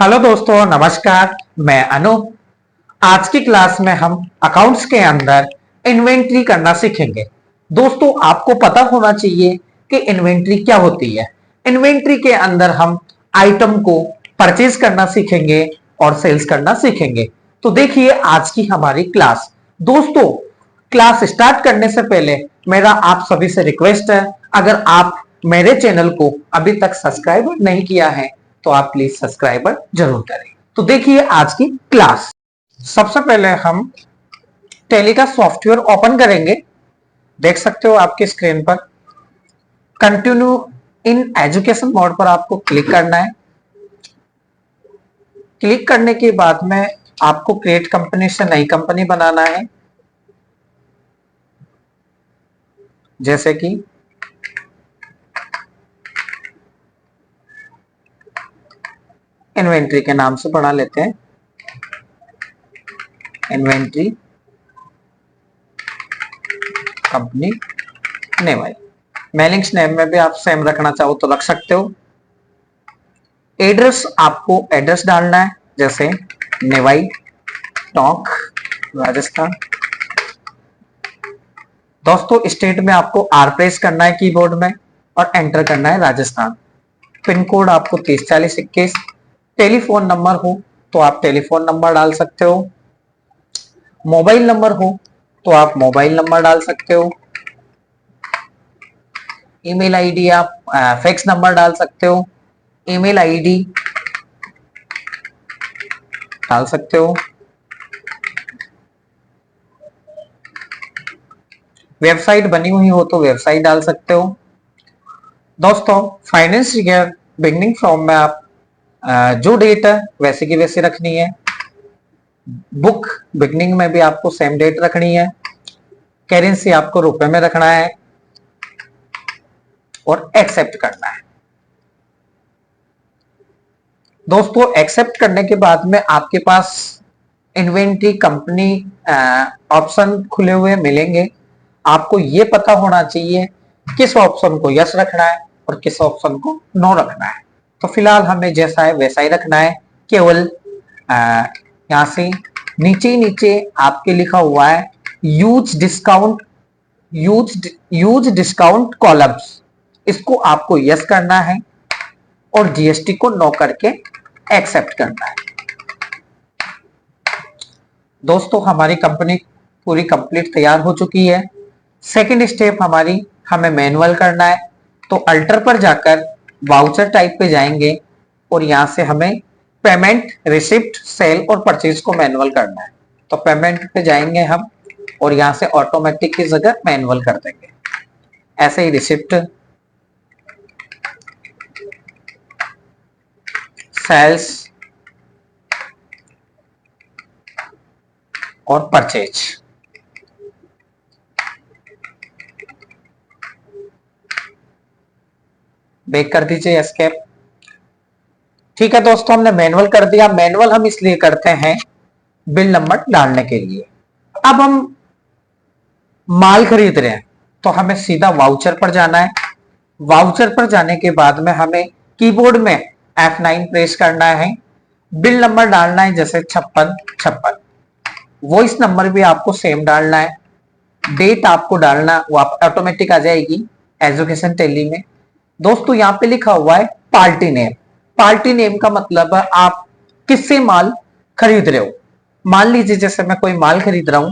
Hello दोस्तों, नमस्कार। मैं अनूप। आज की क्लास में हम अकाउंट्स के अंदर इन्वेंट्री करना सीखेंगे। दोस्तों, आपको पता होना चाहिए कि इन्वेंट्री क्या होती है। इन्वेंट्री के अंदर हम आइटम को परचेज करना सीखेंगे और सेल्स करना सीखेंगे। तो देखिए आज की हमारी क्लास। दोस्तों, क्लास स्टार्ट करने से पहले मेरा आप सभी से रिक्वेस्ट है, अगर आप मेरे चैनल को अभी तक सब्सक्राइब नहीं किया है तो आप प्लीज सब्सक्राइबर जरूर करें। तो देखिए आज की क्लास। सबसे पहले हम टैली का सॉफ्टवेयर ओपन करेंगे। देख सकते हो आपके स्क्रीन पर कंटिन्यू इन एजुकेशन मोड पर आपको क्लिक करना है। क्लिक करने के बाद में आपको क्रिएट कंपनी से नई कंपनी बनाना है, जैसे कि इन्वेंट्री के नाम से बना लेते हैं, इन्वेंट्री कंपनी नेम। मेलिंग्स नेम में भी आप सेम रखना चाहो तो रख सकते हो। एड्रेस, आपको एड्रेस डालना है, जैसे नेवाई टोंक राजस्थान। दोस्तों, स्टेट में आपको आर प्रेस करना है कीबोर्ड में और एंटर करना है राजस्थान। पिन कोड आपको 304021। टेलीफोन नंबर हो तो आप टेलीफोन नंबर डाल सकते हो। मोबाइल नंबर हो तो आप मोबाइल नंबर डाल सकते हो। ईमेल आईडी आप फैक्स नंबर डाल सकते हो। ईमेल आईडी डाल सकते हो। वेबसाइट बनी हुई हो तो वेबसाइट डाल सकते हो। दोस्तों, फाइनेंस ईयर बिगनिंग फ्रॉम में आप जो डेट है वैसे की वैसे रखनी है। बुक बिगनिंग में भी आपको सेम डेट रखनी है। करेंसी आपको रुपए में रखना है और एक्सेप्ट करना है। दोस्तों, एक्सेप्ट करने के बाद में आपके पास इन्वेंट्री कंपनी ऑप्शन खुले हुए मिलेंगे। आपको ये पता होना चाहिए किस ऑप्शन को यस रखना है और किस ऑप्शन को नो रखना है। तो फिलहाल हमें जैसा है वैसा ही रखना है। केवल यहां से नीचे आपके लिखा हुआ है use discount, use discount columns, इसको आपको यस करना है और जीएसटी को नो करके एक्सेप्ट करना है। दोस्तों, हमारी कंपनी पूरी कंप्लीट तैयार हो चुकी है। सेकंड स्टेप हमारी हमें मैनुअल करना है। तो अल्टर पर जाकर वाउचर टाइप पे जाएंगे और यहां से हमें पेमेंट, रिसिप्ट, सेल और परचेज को मैनुअल करना है। तो पेमेंट पे जाएंगे हम और यहां से ऑटोमेटिक की जगह मैनुअल कर देंगे। ऐसे ही रिसिप्ट, सेल्स और परचेज। बैक कर दीजिए, एस्केप। ठीक है दोस्तों, हमने मैनुअल कर दिया। मैनुअल हम इसलिए करते हैं बिल नंबर डालने के लिए। अब हम माल खरीद रहे हैं तो हमें सीधा वाउचर पर जाना है। वाउचर पर जाने के बाद में हमें कीबोर्ड में F9 प्रेस करना है। बिल नंबर डालना है, जैसे 5656। वॉइस नंबर भी आपको सेम डालना है। डेट आपको डालना, वो आप ऑटोमेटिक आ जाएगी एजुकेशन टैली में। दोस्तों, यहाँ पे लिखा हुआ है पार्टी नेम। पार्टी नेम का मतलब है आप किससे माल खरीद रहे हो। मान लीजिए जैसे मैं कोई माल खरीद रहा हूं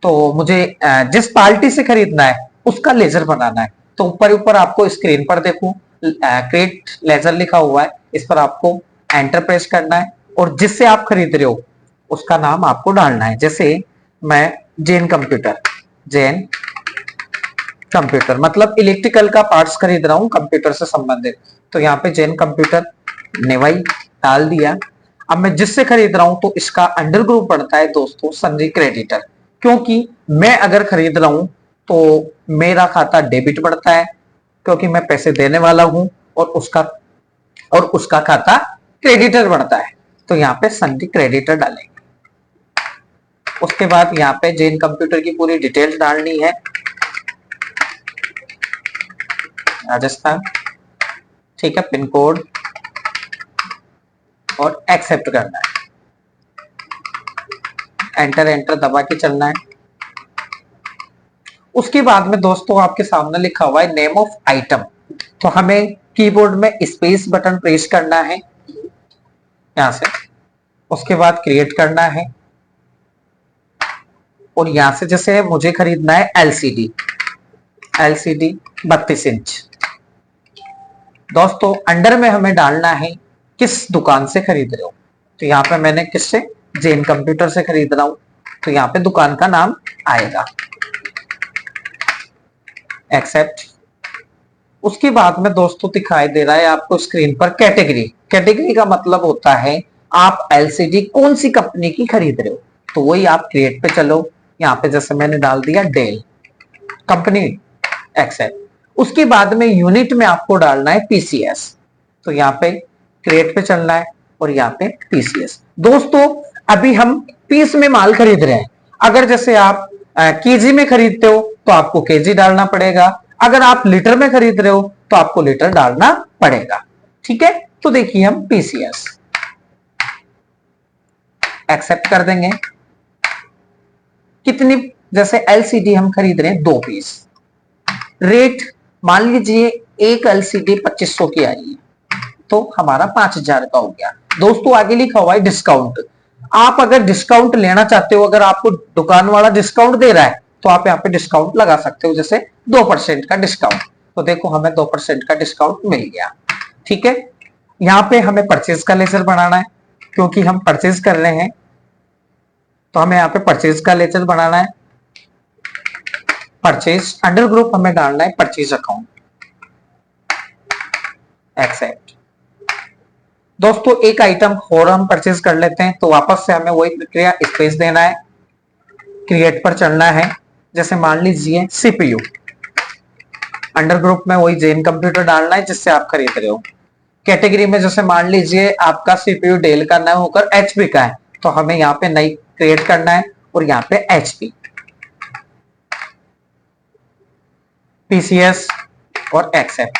तो मुझे जिस पार्टी से खरीदना है उसका लेजर बनाना है। तो ऊपर ऊपर आपको स्क्रीन पर देखो क्रिएट लेजर लिखा हुआ है, इस पर आपको एंटर प्रेस करना है और जिससे आप खरीद रहे हो उसका नाम आपको डालना है। जैसे मैं जैन कंप्यूटर मतलब इलेक्ट्रिकल का पार्ट्स खरीद रहा हूं कंप्यूटर से संबंधित, तो यहाँ पे जैन कंप्यूटर नेवाई डाल दिया। अब मैं जिससे खरीद रहा हूं तो इसका अंडर ग्रुप पड़ता है दोस्तों सन्नी क्रेडिटर, क्योंकि मैं अगर खरीद रहा हूं तो मेरा खाता डेबिट पड़ता है क्योंकि मैं पैसे देने वाला हूं और उसका खाता क्रेडिटर बढ़ता है। तो यहाँ पे सन्नी क्रेडिटर डालेंगे। उसके बाद यहाँ पे जैन कंप्यूटर की पूरी डिटेल्स डालनी है। राजस्थान, ठीक है, पिन कोड और एक्सेप्ट करना है। एंटर एंटर दबा के चलना है। उसके बाद में दोस्तों आपके सामने लिखा हुआ है नेम ऑफ आइटम, तो हमें कीबोर्ड में स्पेस बटन प्रेस करना है यहां से। उसके बाद क्रिएट करना है और यहां से जैसे मुझे खरीदना है एलसीडी 32 इंच। दोस्तों अंडर में हमें डालना है किस दुकान से खरीद रहे हो, तो यहाँ पे मैंने किससे, जैन कंप्यूटर से खरीद रहा हूं, तो यहाँ पे दुकान का नाम आएगा। एक्सेप्ट। उसके बाद में दोस्तों दिखाई दे रहा है आपको स्क्रीन पर कैटेगरी। कैटेगरी का मतलब होता है आप एलसीडी कौन सी कंपनी की खरीद रहे हो, तो वही आप क्रिएट पे चलो। यहाँ पे जैसे मैंने डाल दिया डेल कंपनी। एक्सेप्ट। उसके बाद में यूनिट में आपको डालना है पीसीएस, तो यहाँ पे क्रिएट पे चलना है और यहाँ पे पीसीएस। दोस्तों अभी हम पीस में माल खरीद रहे हैं, अगर जैसे आप केजी में खरीदते हो तो आपको केजी डालना पड़ेगा, अगर आप लीटर में खरीद रहे हो तो आपको लीटर डालना पड़ेगा, ठीक है। तो देखिए हम पीसीएस एक्सेप्ट कर देंगे। कितनी, जैसे एलसीडी हम खरीद रहे हैं 2 पीस, रेट मान लीजिए एक एलसीडी 2500 की आई है, तो हमारा 5000 का हो गया। दोस्तों आगे लिखा हुआ है डिस्काउंट। आप अगर डिस्काउंट लेना चाहते हो, अगर आपको दुकान वाला डिस्काउंट दे रहा है तो आप यहाँ पे डिस्काउंट लगा सकते हो, जैसे 2% का डिस्काउंट। तो देखो हमें 2% का डिस्काउंट मिल गया, ठीक है। यहाँ पे हमें परचेज का लेजर बनाना है, क्योंकि हम परचेज कर रहे हैं, तो हमें यहाँ पे परचेज का लेजर बनाना है। परचेज अंडर ग्रुप हमें डालना है परचेज अकाउंट। एक्सेप्ट। दोस्तों एक आइटम और हम परचेज कर लेते हैं, तो वापस से हमें वही प्रक्रिया, स्पेस देना है, क्रिएट पर चलना है। जैसे मान लीजिए सीपीयू, अंडर ग्रुप में वही जैन कंप्यूटर डालना है जिससे आप खरीद रहे हो। कैटेगरी में जैसे मान लीजिए आपका सीपीयू डेल का ना होकर एचपी का है, तो हमें यहाँ पे नई क्रिएट करना है और यहाँ पे एचपी, पीसीएस और एक्सेप्ट।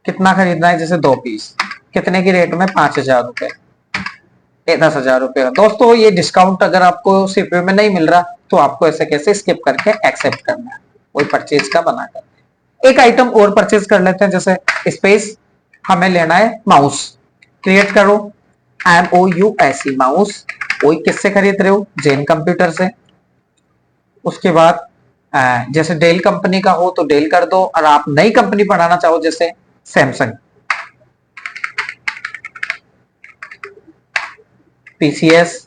कितना खरीदना है, जैसे 2 पीस, कितने की रेट में, 5000 रुपए, 10,000 रुपए। दोस्तों ये डिस्काउंट अगर आपको सीपीयू में नहीं मिल रहा तो आपको ऐसे कैसे स्किप करके एक्सेप्ट करना है, वही परचेज का बनाकर। एक आइटम और परचेज कर लेते हैं, जैसे स्पेस हमें लेना है माउस, क्रिएट करो MOUSE, माउस। वही किससे खरीद रहे हो, जैन कंप्यूटर से। उसके बाद जैसे डेल कंपनी का हो तो डेल कर दो, और आप नई कंपनी बनाना चाहो जैसे सैमसंग। पीसीएस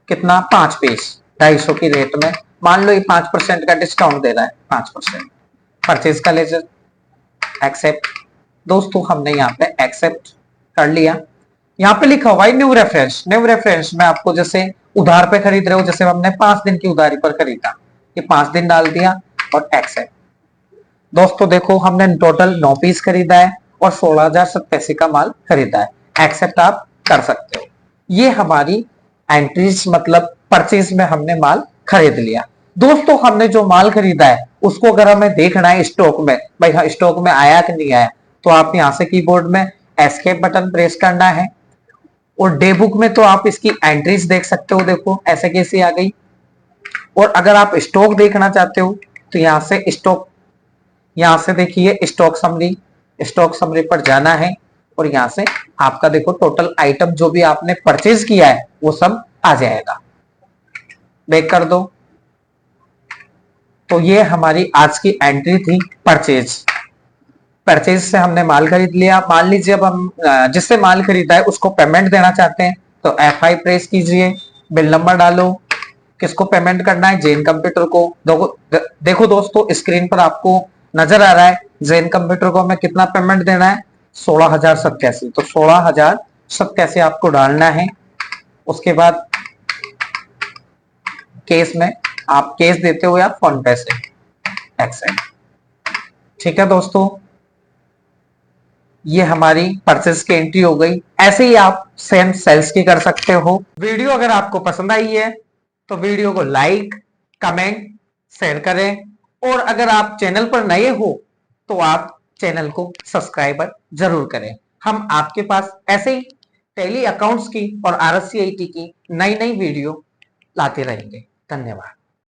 कितना, 5 पीस 250 की रेट में, मान लो ये 5% का डिस्काउंट दे रहा है, 5%। परचेज का लेजर, एक्सेप्ट। दोस्तों हमने यहाँ पे एक्सेप्ट कर लिया। यहाँ पे लिखा हुआ है न्यू रेफरेंस। न्यू रेफरेंस में आपको जैसे उधार पे खरीद रहे हो, जैसे हमने 5 दिन की उधारी पर खरीदा, ये 5 दिन डाल दिया और एक्सेप्ट। दोस्तों देखो हमने टोटल 9 पीस खरीदा है और 16,087 का माल खरीदा है। एक्सेप्ट आप कर सकते हो। ये हमारी एंट्रीज, मतलब परचेज में हमने माल खरीद लिया। दोस्तों हमने जो माल खरीदा है उसको अगर हमें देखना है स्टॉक में, भाई हाँ स्टॉक में आया कि नहीं आया, तो आप यहाँ से कीबोर्ड में एस्केप बटन प्रेस करना है और डे बुक में तो आप इसकी एंट्रीज देख सकते हो। देखो ऐसे कैसे आ गई। और अगर आप स्टॉक देखना चाहते हो तो यहाँ से स्टॉक, यहाँ से देखिए स्टॉक समरी पर जाना है और यहाँ से आपका देखो टोटल आइटम जो भी आपने परचेज किया है वो सब आ जाएगा। बैक कर दो। तो ये हमारी आज की एंट्री थी परचेज। परचेज से हमने माल खरीद लिया। मान लीजिए अब हम जिससे माल खरीदा है उसको पेमेंट देना चाहते हैं, तो F5 प्रेस कीजिए, बिल नंबर डालो, किसको पेमेंट करना है, जैन कंप्यूटर को। देखो दोस्तों स्क्रीन पर आपको नजर आ रहा है जैन कंप्यूटर को हमें कितना पेमेंट देना है, 16,087। तो 16,087 आपको डालना है। उसके बाद केस में आप केस देते हो या फोन पे से, एक्सेप्ट। ठीक है दोस्तों, ये हमारी परचेज की एंट्री हो गई। ऐसे ही आप सेम सेल्स की कर सकते हो। वीडियो अगर आपको पसंद आई है तो वीडियो को लाइक, कमेंट, शेयर करें और अगर आप चैनल पर नए हो तो आप चैनल को सब्सक्राइबर जरूर करें। हम आपके पास ऐसे ही टैली अकाउंट्स की और आरएससीआईटी की नई नई वीडियो लाते रहेंगे। धन्यवाद।